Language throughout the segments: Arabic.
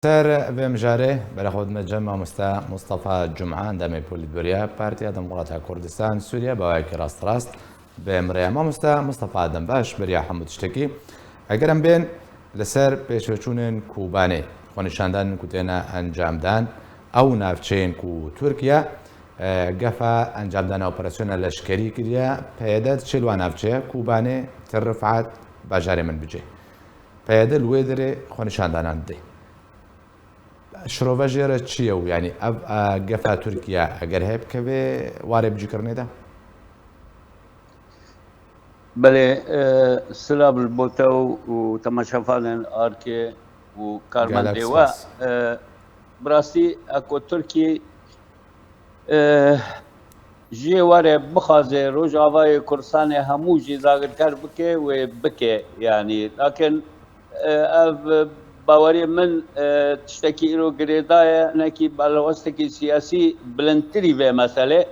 سر بمجاره برای خود مجمع مصطفى جمعان دمی پولیتبریا پارتیا دموکرات کردستان سوریه با یک راست به مریا مصطفى دم باش بریا حمود شتکی اگرم بین لسر پیشوچونن کوبانه خونشاندن کوتینا انجام دان او نافچین کو ترکیه قفا انجام دان اپراسیون لشکری کردیا پیادت چلو نافچه کوبانه ترفعت باجار من بجه پیاده لودره خونشاندان ده شروع جیره چیه و یعنی قفا ترکیه اگر هب که به وارد بجکرنه ده بله سلام البوتو و تماشافان آرکه و کارمند دیوا براستی اکو ترکی جی واره بخازه روز آوای کردستان همو جی داگر کر بکه و بکه یعنی لكن باوری من تشتكي إلو قريدايا نكي بالوستكي سياسي بلنتري في مسألة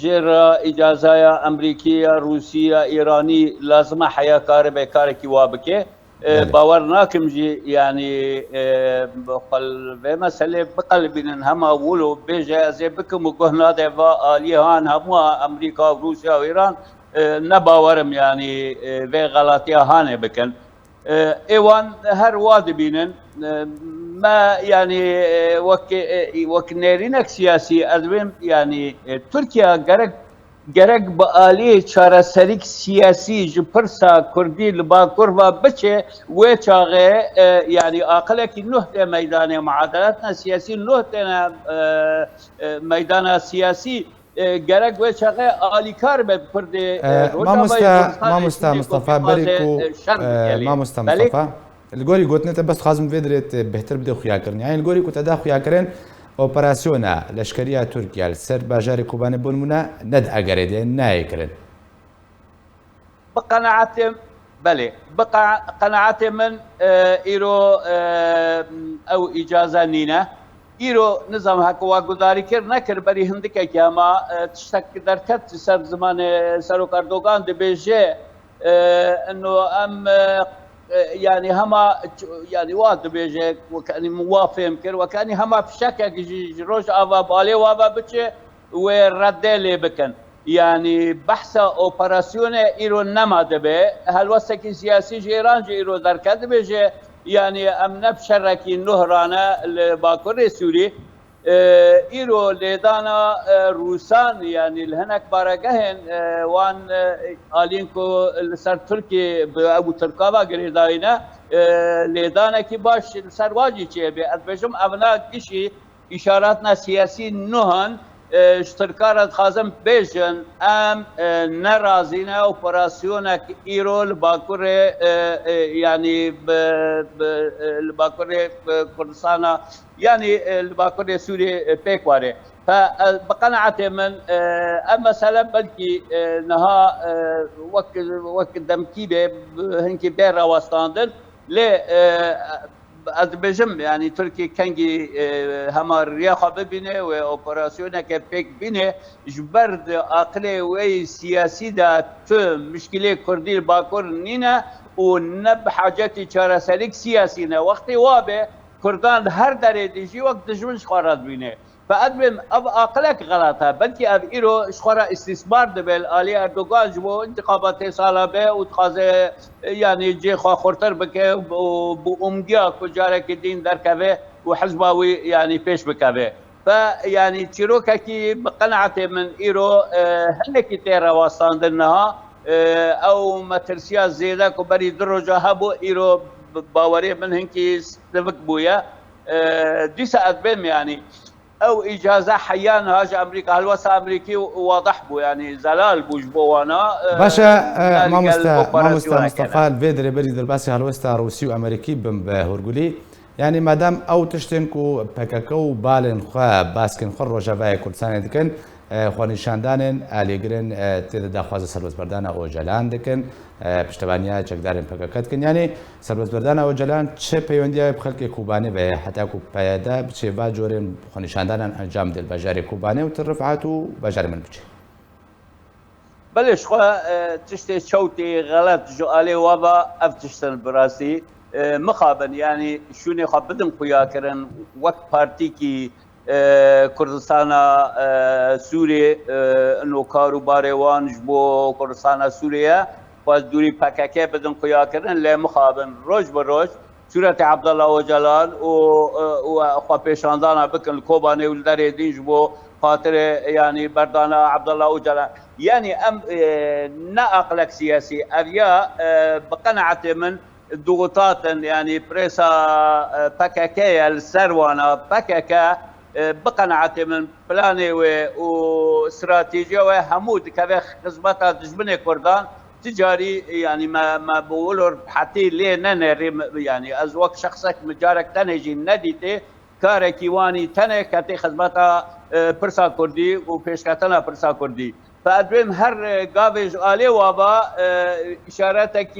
جرى إجازايا أمريكية روسية إيراني لازم حياة كاربة كاركي وابكي باورناكم جي يعني بقل في مسألة بقلبين هما ولو بيجا زي بكم وقهنا دفا آليهان هما أمريكا وروسيا وإيران نباورم يعني في غلطية هاني بكن ايوان هر واد بينن ما يعني وك نيرينك سياسي ادوين يعني تركيا جرق بآلية شارسريك سياسي جبرسا كردي لبا كربا بچه وچاغه يعني اقلك نهته ميدان معادلاتنا سياسي نهته ميدان سياسي جرق وشغه آلیکار به کرد ما مصطفى بريكو ما مصطفى الجوري قلت بس خازم فيدرت بهتر بدي خويا كرني يعني الجوري كنت ادا خويا كرن اوبراسيونا لشكريه تركيا السر باجاري كوباني بونمنا ند اجريد نايكرن بقناعتي بله بقى قناعتي من ايرو او اجازه نينا ایرو نظام هکوا گذاری کرد نکرد برای هندکه که اما تشتک درکت سر زمان سروک اردوغان دبیجه انه ام يعني هما يعني واد بيجي وكاني موافق كر وكاني هما بشكل روج افا بالي وافا بتشي وردلي بكن يعني بحث اوبراسيون ايرو نما دبي هل وسكي سياسي جيران ايرو دركت بيجي يعني امن بشركي نهرانا الباكور سوري ايرو ليدانا روسان يعني الهنك بارقهن وان الينكو السر تركي ابو تركابا قريداينا ليدانا كي باش السر واجي تشي بيجم ابنا كشي اشاراتنا سياسي نهن اشتركارات خازم بيجن ام نرازينا اوبراسيونك ايرو الباكور يعني الباكور كردستان يعني الباكور سوري بيكواري فبقناعتي من اما سلام بلكي نها وقت دمكيبه هنكي بيرا واستاندل ليه ازبجم يعني تركي كانجي هما الرياضه ببنه واوبراسيونه كبيك بنه جبرد عقلي وي سياسي دا مشكله كردي باكور نينا ونب حاجتي چارسلك سياسينا وقت وابه كردان هر دري ديجي وقت دجمنش قرار بينه فأدبم أب عقلك غلطها بلكي أب إيرو شخورا استثمار دبل آلي أردوغان جبو انتخابات سالة به وتخازي يعني جي خورتر بكي بأمجيا كجارك الدين دركبه وحزباوي يعني بيش بكبه فيعني تشيروكاكي بقناعتي من إيرو هنكي تيرا واستاندنها أو مترسيا زيدا كبري درجة هبو إيرو باوري من هنكي سلفك بويا ديسا أدبم يعني او اجازه حيان هاج امريكا هلوسا امريكي واضح بو يعني زلال بوج بوانا باشا ما مصطفى الفيدري بريد الباسي هلوسا روسي وامريكي بهرغولي يعني مادام او تشتنكو بكاكو بالن خا باسكن خر روجافاي كردستان دكن خونشاندانن اليگرن تد دخواز سرباز بردان او جلان دکن پشتوانیا چکدارن پککت کن یعنی سرباز بردان او جلان چه پیوندی بخلق کوبانه و حتی کو پیاده بچه با جورن خونشاندانن انجام دل بجاری کوبانه و ترفعاتو بجاری من بچه بلش خو تشتي شوتي غلط جو علي وابا افتشتن براسي مخابن يعني شوني خبدن خويا كرن وقت بارتيكي كردستان سوري انه كاروباري وان جبو كردستان سوريا باز دوري باكاكي بدن خويا كرن لا مخابن روج بروج سورة عبد الله وجلال و اخوا بيشاندانا بكن الكوباني والداري دين جبو خاطر يعني بردانا عبد الله وجلال يعني ام ناقلك سياسي اريا بقناعه من ضغوطات يعني بريسا باكاكيا السروانه باكاكا بقناعه من بلاني واستراتيجيه وحمود كذا خدمات تجبني كردان تجاري يعني ما بقولوا حتى ليه ننري يعني ازوك شخصك مجارك تنجي نديته كاركي واني تنه كتي خدمات برسا كردي وبيشكتنا برسا كردي فادريم هر قابج آلي وابا اشارتك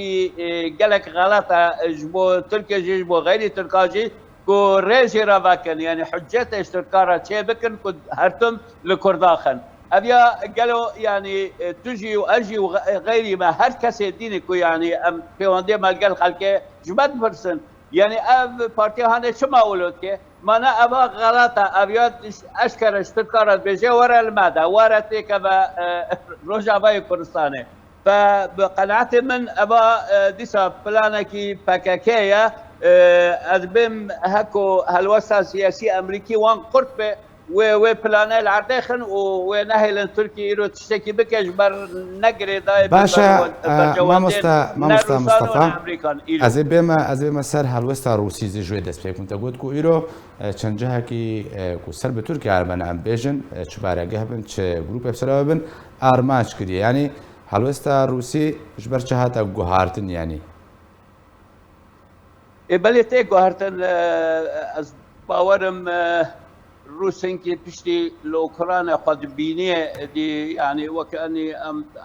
قالك غلطه جبو تركي جبو غير تركاجي كو ريجي رافاكن يعني حجته اشتركارا تشي بكن كد هرتم لكرداخن ابيا قالوا يعني تجي واجي وغيري ما هر كسي دينكو يعني ام بيوندي ما قال خلكه جبت برسن يعني اب بارتي هانه شما ولوتك ما انا ابا غلطه ابيات اشكر اشتركارات بيجي ورا الماده ورا تيكا روجافاي كردستاني فبقناعتي من ابا ديسا بلانكي باكاكيا ادبم هكو هالوسع سياسي امريكي وان قرب وبلانه العردخن ونهل تركي يرو تشتكي بكش بر نقري داي باشا ما مصطفى از بما سر هالوستا روسي زي جوي دس بيكم تقول كو يرو چنجها كي كو سرب تركيا ارمن ام بيجن چبارا گهبن چ جروب افسرابن ارماش كري يعني هالوستا روسي جبر چهاتا گوهارتن يعني بليتي گوهارتن از باورم روسينكي بشتي لأوكرانيا قد بينيه دي يعني وكأني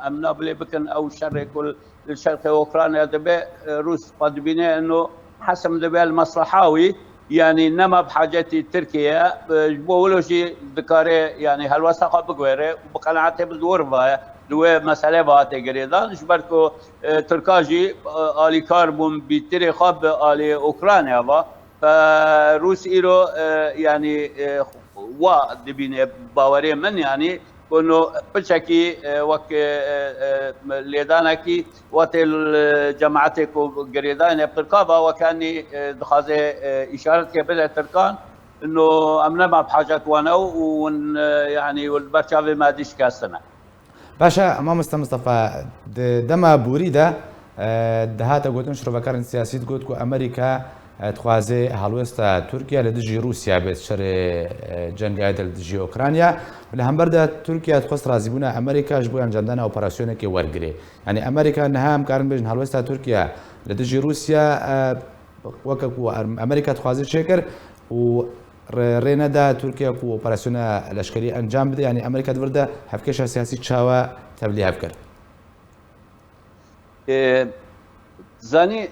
أم نابلي بكن أو شرق كل الشرق أوكرانيا دبي روس قد بينيه إنه حسب دبي المصلحاوي يعني نما بحاجتي تركيا بقولوا شيء ذكاري يعني هالوساقة بقويرة وبقناعتي بدور دو مسألة باتي قريدان شبركو تركاجي آلي كاربون بيتري خاب آلي أوكرانيا فروس إيرو يعني دبين باوري من يعني كونو بشكي وك ليدانكي وتل جماعتك وقريدان بتركابا وكاني دخازي إشارة كبيرة تركان إنه أمنا ما بحاجة وانا ون يعني والبرشاوي ما ديش كاسنا باشا ما مصطفى دما بوريدا دهاتا قلتن شربكار سياسي قلت كو أمريكا تخوازي هالوستا تركيا لدجي روسيا بيت شر جنگ عدل لدجي اوكرانيا لهم بردا تركيا تخص رازيبونا امريكا جبو انجندنا اوبراسيون كي ورغري يعني امريكا نهام كارن بين هالوستا تركيا لدجي روسيا وككو امريكا تخوازي شكر و ريندا تركيا كو اوبراسيون الاشكري انجام بده يعني امريكا دوردا حفكش سياسي تشاوا تبلي هفكر زاني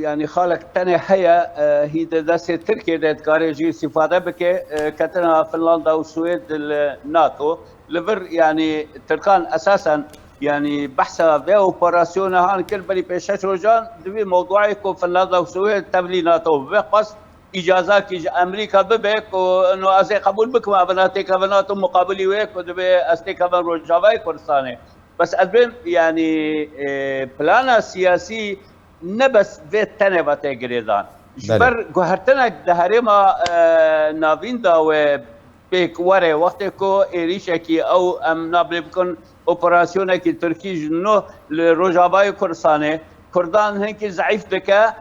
يعني خالك تاني هيا هي داسة تركيا دات كاريجي استفادة بك كتنا فنلندا والسويد الناتو لفر يعني تركان اساسا يعني بحثا في اوبراسيون هان كل بلي بيشاش روجان دبي موضوعي كو فنلندا والسويد تبلي ناتو بقص اجازات امريكا ببك وانه ازي قبول بك ما بناتك بناتو مقابلي ويك ودبي استيكا روجافاي كردستاني بس البن يعني بلانا سياسي نبس في تنبة تجريدان جبر جهرتنا دهرما نافيندا وبيك ورا وقتكو إيريشكي أو أم نابلبكون أوبراسيون كي تركي جنو لروجافاي كردستاني كردان هنكي ضعيف دكا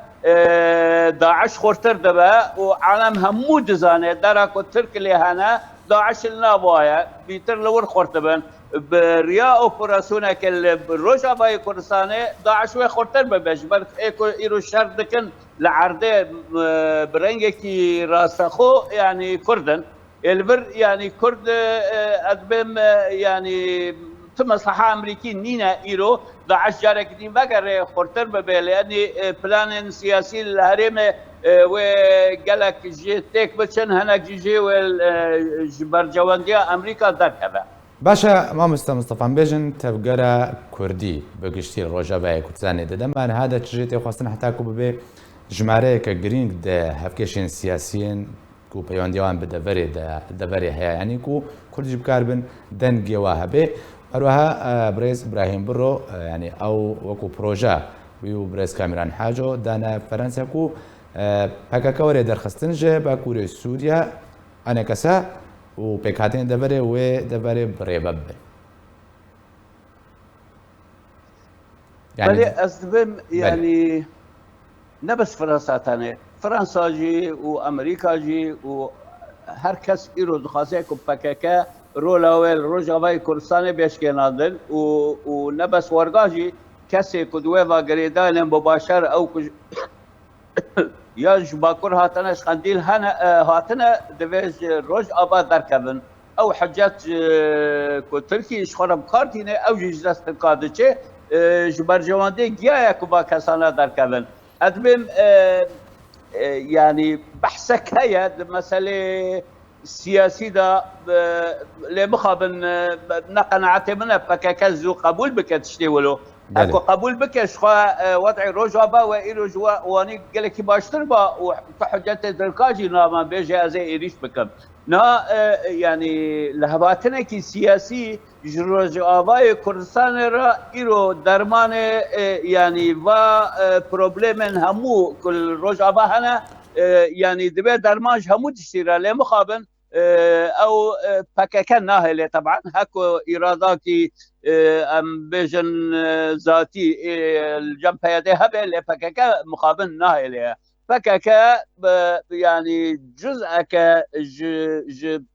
داعش خورتر دبا وعالم همود زانه دراكو ترك اللي هنا داعش النابوايا بيتر لور خورتبن بريا اوبراسيون كل روجافاي كردستاني داعش وخورتر ببجبر ايكو ايرو شردكن لعرده برنجكي راسخو يعني كردن البر يعني كرد ادبم يعني مصلحه امريكي نينا ايرو داعش جارك دين بقر خورتر ببه لاني بلان سياسي الهرم وقالك جي تيك بتشن هناك جي والجبر جوانديا امريكا ذكبه باشا مامۆستا مستەفام بێژن تەبگەرە کوردی بەگشتی ڕۆژەبای کوردستانی دەدەمان هذا تژێتی خواستن حتاکو ببێ ژمارەیەکە گرنگ دە هەفکێشین سیاسیین و پەیوەندیەوان بە دەڤەری هەیە یعنی و کوردیش بکار بن دەنگێوە هەبێ هەروەها برێز ئیبراهیم بڕۆ ینی ئەو وەکو پرۆژە وی و برێز کامیران حاجۆ دانا فەرەنسێک و پەکەکە وەرێ دەرخستن ژێ باکوورێ سووریا ئەنێکەسە و پێکهاتێن دەبەرێ وێ دەبەرێ بڕێبە بن بەێ ئەس دەبم ینی نەبەس فەرەنساتانێ فرەنساژی و ئەمریکاژی و هەر کەس ئیرۆ دخوازەیە و پەکەکە ڕۆلاوێل ڕۆژاوای کوردستانی بێشکێناندن و نەبەس وەرگاژی کەسێک و دوێڤ گەرێدانێن بۆ باشەر ئەو یا ji bakur hatine ji xendîl hatine divê ji Rojava derkevin ew hicet ku Tirkiyê ji xwe re bikardîne ew jî ji dest tirka diçe ji bercewandê giyaya ku va kesan re derkevin ez dibêm yanî behsek heye di meselê siyasî da lê bixabin neqeneetê min e PKK zû qebûl bike tiştê wilo اكو قبول بك شخوا وضع روجابا وايرو جوا واني قال لك باشتر با وحجت دركاجي نما بيجي ازي ايريش بكم نا يعني لهباتنا كي سياسي روجابا كردستان را ايرو درمان يعني va problemen همو كل روجابا هنا يعني دبي درماج همو تشتري له مخابن او PKK ناهله طبعا هكو اراداتي ام بيجن ذاتي الجنب هذا هبه لPKK مقابل ناهله PKK يعني جزء ك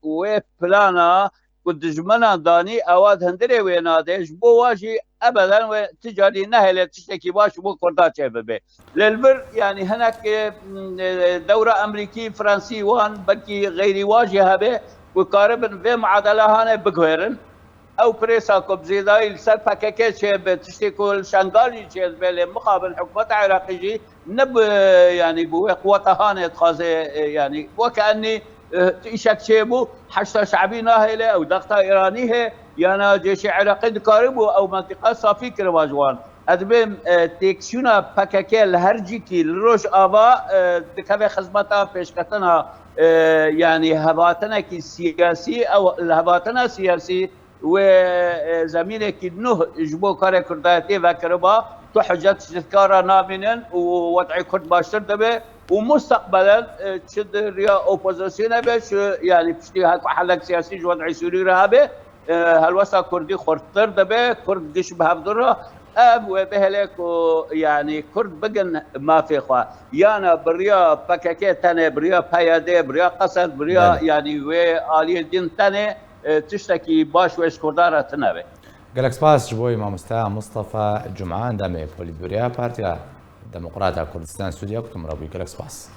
و بلانا ودجمنا داني اواد هندري وينادش بو واجي ابدا تجاري نهله تشتكي باش بو كردا شبابه للبر يعني هناك دوره امريكي فرنسي وان بلكي غير واجهه به وقاربا في معادله هنا بغيرن او بريسا كوبزيداي سر PKK شب تشتكي شنغالي شب مقابل حكومه عراقي نب يعني بو قوه هانه تخازي يعني وكاني تيشك شيبو حشد شعبي ناهله او ضغطه ايرانيه يعني جيش عراقي دكاربو او منطقه صافي كرواجوان ادبم تكشونا PKK الهرجيكي الروج افا دكافي خدمتها بيشكتنا يعني هباتنا كي سياسي او الهباتنا سياسي وزمينك نوه جبو كاري كرداتي وكربا تحجت شذكارا نامنن ووضع كرد باشتر دبي ومستقبلا تشد ريا اوبوزيسيون باش يعني بشتي هاك حلق سياسي وضع سوري رهابه هالوسا كردي خرطر دبي كرد قش بهفدره اب وبهلك يعني كرد بقن ما في خوا يانا بريا PKK تاني بريا بايادي بريا قصد بريا يعني وآلية الدين تاني تشتكي باش ويش كردارة تنابي قالك سباس جبوي مامۆستا مصطفى جمعان دامي بوليتبوريا بارتيا ديمقراطيا كردستان سوريا كنتم ربي قالك سباس